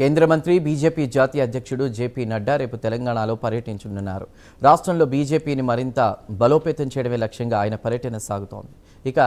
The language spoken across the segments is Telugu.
కేంద్ర మంత్రి బీజేపీ జాతీయ అధ్యక్షుడు జేపీ నడ్డా రేపు తెలంగాణలో పర్యటించనున్నారు. రాష్ట్రంలో బీజేపీని మరింత బలోపేతం చేయడమే లక్ష్యంగా ఆయన పర్యటన సాగుతోంది. ఇక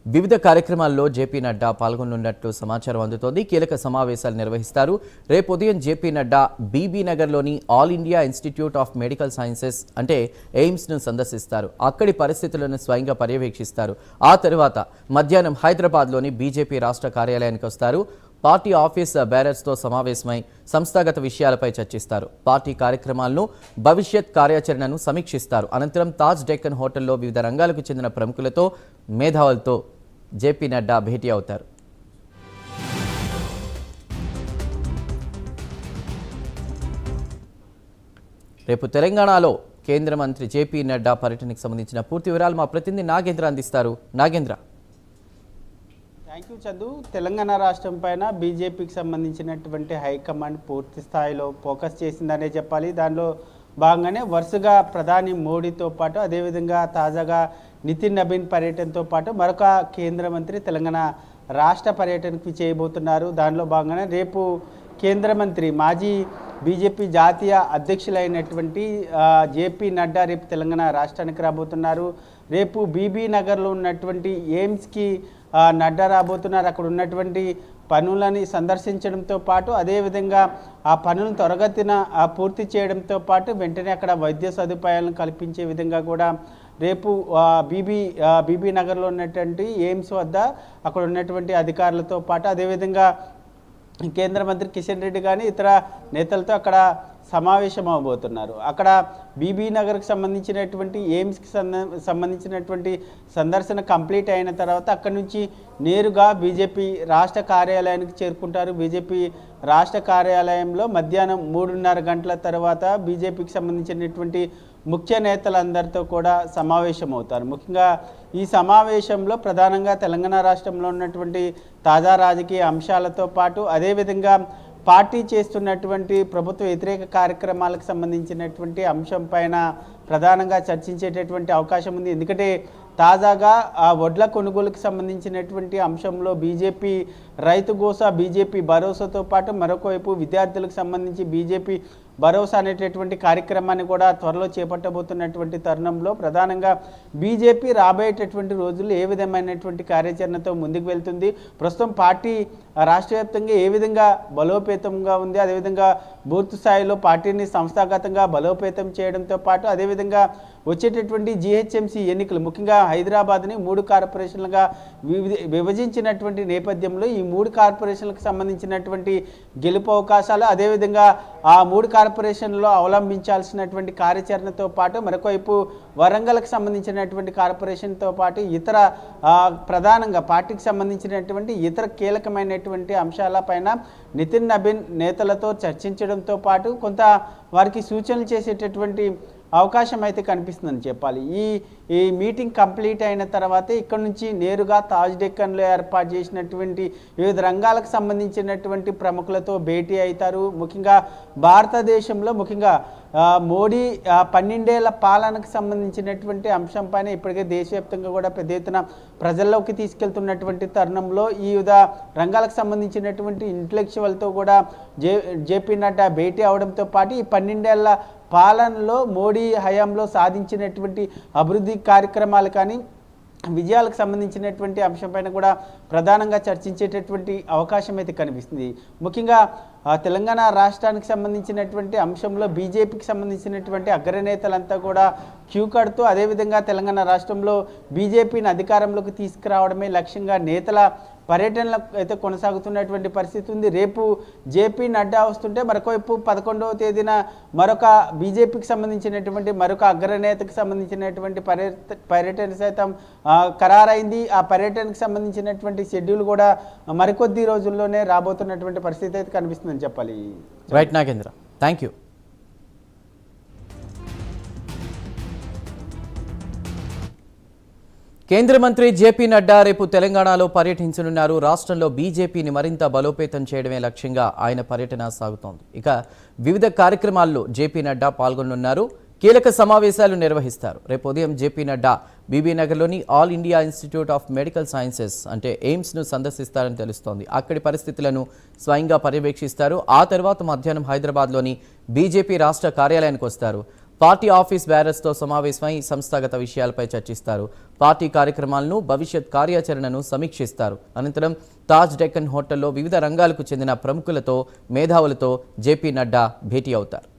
వివిధ కార్యక్రమాల్లో జేపీ నడ్డా పాల్గొనున్నట్లు సమాచారం అందుతోంది. కీలక సమావేశాలు నిర్వహిస్తారు. రేపు ఉదయం జేపీ నడ్డా బీబీ నగర్లోని all India Institute of Medical Sciences అంటే ఎయిమ్స్ను సందర్శిస్తారు. అక్కడి పరిస్థితులను స్వయంగా పర్యవేక్షిస్తారు. ఆ తర్వాత మధ్యాహ్నం హైదరాబాద్లోని బీజేపీ రాష్ట్ర కార్యాలయానికి వస్తారు. పార్టీ ఆఫీస్ బేరర్స్తో సమావేశమై సంస్థాగత విషయాలపై చర్చిస్తారు. పార్టీ కార్యక్రమాలను, భవిష్యత్ కార్యాచరణను సమీక్షిస్తారు. అనంతరం తాజ్ డెక్కన్ హోటల్లో వివిధ రంగాలకు చెందిన ప్రముఖులతో, మేధావులతో జేపీ నడ్డా భేటీ అవుతారు. రేపు తెలంగాణలో కేంద్ర మంత్రి జేపీ నడ్డా పర్యటనకు సంబంధించిన పూర్తి వివరాలు మా ప్రతినిధి నాగేంద్ర అందిస్తారు. నాగేంద్ర. Thank you Chandu. తెలంగాణ రాష్ట్రం పైన బీజేపీకి సంబంధించినటువంటి హైకమాండ్ పూర్తి స్థాయిలో ఫోకస్ చేసిందనే చెప్పాలి. దానిలో భాగంగానే వరుసగా ప్రధాని మోడీతో పాటు అదేవిధంగా తాజాగా నితిన్ నబీన్ పర్యటనతో పాటు మరొక కేంద్ర మంత్రి తెలంగాణ రాష్ట్ర పర్యటనకు చేయబోతున్నారు. దానిలో భాగంగానే రేపు కేంద్ర మంత్రి మాజీ బీజేపీ జాతీయ అధ్యక్షులైనటువంటి జేపీ నడ్డా రేపు తెలంగాణ రాష్ట్రానికి రాబోతున్నారు. రేపు బీబీ నగర్లో ఉన్నటువంటి ఎయిమ్స్కి నడ్డా రాబోతున్నారు. అక్కడ ఉన్నటువంటి పనులని సందర్శించడంతో పాటు అదేవిధంగా ఆ పనులను త్వరగతిన పూర్తి చేయడంతో పాటు వెంటనే అక్కడ వైద్య సదుపాయాలను కల్పించే విధంగా కూడా రేపు బీబీ నగర్లో ఉన్నటువంటి ఎయిమ్స్ వద్ద అక్కడ ఉన్నటువంటి అధికారులతో పాటు అదేవిధంగా కేంద్ర మంత్రి కిషన్ రెడ్డి కానీ ఇతర నేతలతో అక్కడ సమావేశం అవబోతున్నారు. అక్కడ బీబీ నగర్కి సంబంధించినటువంటి ఎయిమ్స్కి సంబంధించినటువంటి సందర్శన కంప్లీట్ అయిన తర్వాత అక్కడి నుంచి నేరుగా బీజేపీ రాష్ట్ర కార్యాలయానికి చేరుకుంటారు. బీజేపీ రాష్ట్ర కార్యాలయంలో మధ్యాహ్నం 3:30 గంటల తర్వాత బీజేపీకి సంబంధించినటువంటి ముఖ్య నేతలందరితో కూడా సమావేశం అవుతారు. ముఖ్యంగా ఈ సమావేశంలో ప్రధానంగా తెలంగాణ రాష్ట్రంలో ఉన్నటువంటి తాజా రాజకీయ అంశాలతో పాటు అదేవిధంగా పార్టీ చేస్తున్నటువంటి ప్రభుత్వ వ్యతిరేక కార్యక్రమాలకు సంబంధించినటువంటి అంశం పైన ప్రధానంగా చర్చించేటటువంటి అవకాశం ఉంది. ఎందుకంటే తాజాగా ఆ వడ్ల కొనుగోలుకు సంబంధించినటువంటి అంశంలో బీజేపీ రైతు గోసా, బీజేపీ భరోసాతో పాటు మరొక వైపు విద్యార్థులకు సంబంధించి బీజేపీ భరోసా అనేటటువంటి కార్యక్రమాన్ని కూడా త్వరలో చేపట్టబోతున్నటువంటి తరుణంలో ప్రధానంగా బీజేపీ రాబోయేటటువంటి రోజుల్లో ఏ విధమైనటువంటి కార్యాచరణతో ముందుకు వెళ్తుంది, ప్రస్తుతం పార్టీ రాష్ట్ర వ్యాప్తంగా ఏ విధంగా బలోపేతంగా ఉంది, అదేవిధంగా బూత్ స్థాయిలో పార్టీని సంస్థాగతంగా బలోపేతం చేయడంతో పాటు అదేవిధంగా వచ్చేటటువంటి జీహెచ్ఎంసీ ఎన్నికలు ముఖ్యంగా హైదరాబాద్ని 3 కార్పొరేషన్లుగా విభజించినటువంటి నేపథ్యంలో ఈ 3 కార్పొరేషన్లకు సంబంధించినటువంటి గెలుపు అవకాశాలు అదేవిధంగా ఆ 3 కార్పొరేషన్లో అవలంబించాల్సినటువంటి కార్యాచరణతో పాటు మరొకవైపు వరంగల్కి సంబంధించినటువంటి కార్పొరేషన్తో పాటు ఇతర ప్రధానంగా పార్టీకి సంబంధించినటువంటి ఇతర కీలకమైనటువంటి అంశాలపైన నితిన్ నబీన్ నేతలతో చర్చించడంతో పాటు కొంత వారికి సూచనలు చేసేటటువంటి అవకాశం అయితే కనిపిస్తుందని చెప్పాలి. ఈ మీటింగ్ కంప్లీట్ అయిన తర్వాత ఇక్కడ నుంచి నేరుగా తాజ్ డెక్కన్లో ఏర్పాటు చేసినటువంటి వివిధ రంగాలకు సంబంధించినటువంటి ప్రముఖులతో భేటీ అవుతారు. ముఖ్యంగా భారతదేశంలో ముఖ్యంగా మోడీ 12 ఏళ్ల పాలనకు సంబంధించినటువంటి అంశం పైన ఇప్పటికే దేశవ్యాప్తంగా కూడా పెద్ద ఎత్తున ప్రజల్లోకి తీసుకెళ్తున్నటువంటి తరుణంలో ఈ వివిధ రంగాలకు సంబంధించినటువంటి ఇంటలెక్చువల్తో కూడా జేపీ నడ్డా భేటీ అవడంతో పాటు ఈ 12 ఏళ్ల పాలనలో మోడీ హయాంలో సాధించినటువంటి అభివృద్ధి కార్యక్రమాలు కానీ విజయాలకు సంబంధించినటువంటి అంశంపైన కూడా ప్రధానంగా చర్చించేటటువంటి అవకాశం అయితే కనిపిస్తుంది. ముఖ్యంగా తెలంగాణ రాష్ట్రానికి సంబంధించినటువంటి అంశంలో బీజేపీకి సంబంధించినటువంటి అగ్రనేతలంతా కూడా క్యూ కడుతూ అదేవిధంగా తెలంగాణ రాష్ట్రంలో బీజేపీని అధికారంలోకి తీసుకురావడమే లక్ష్యంగా నేతల పర్యటనలకు అయితే కొనసాగుతున్నటువంటి పరిస్థితి ఉంది. రేపు జేపీ నడ్డా వస్తుంటే మరొకవైపు 11వ తేదీన మరొక బీజేపీకి సంబంధించినటువంటి మరొక అగ్రనేతకు సంబంధించినటువంటి పర్యటన సైతం ఖరారైంది. ఆ పర్యటనకు సంబంధించినటువంటి షెడ్యూల్ కూడా మరికొద్ది రోజుల్లోనే రాబోతున్నటువంటి పరిస్థితి అయితే కనిపిస్తుందని చెప్పాలి. Right Nagendra, thank you. కేంద్ర మంత్రి జేపీ నడ్డా రేపు తెలంగాణలో పర్యటించనున్నారు. రాష్ట్రంలో బీజేపీని మరింత బలోపేతం చేయడమే లక్ష్యంగా ఆయన పర్యటన సాగుతోంది. ఇక వివిధ కార్యక్రమాల్లో జేపీ నడ్డా పాల్గొనున్నారు. కీలక సమావేశాలు నిర్వహిస్తారు. రేపు ఉదయం జేపీ నడ్డా బీబీనగర్లోని All India Institute of Medical Sciences అంటే ఎయిమ్స్ను సందర్శిస్తారని తెలుస్తోంది. అక్కడి పరిస్థితులను స్వయంగా పర్యవేక్షిస్తారు. ఆ తర్వాత మధ్యాహ్నం హైదరాబాద్లోని బీజేపీ రాష్ట్ర కార్యాలయానికి వస్తారు. పార్టీ ఆఫీస్ బ్యారర్స్తో సమావేశమై సంస్థాగత విషయాలపై చర్చిస్తారు. పార్టీ కార్యక్రమాలను, భవిష్యత్ కార్యాచరణను సమీక్షిస్తారు. అనంతరం తాజ్ డెక్కన్ హోటల్లో వివిధ రంగాలకు చెందిన ప్రముఖులతో, మేధావులతో జేపీ నడ్డా భేటీ అవుతారు.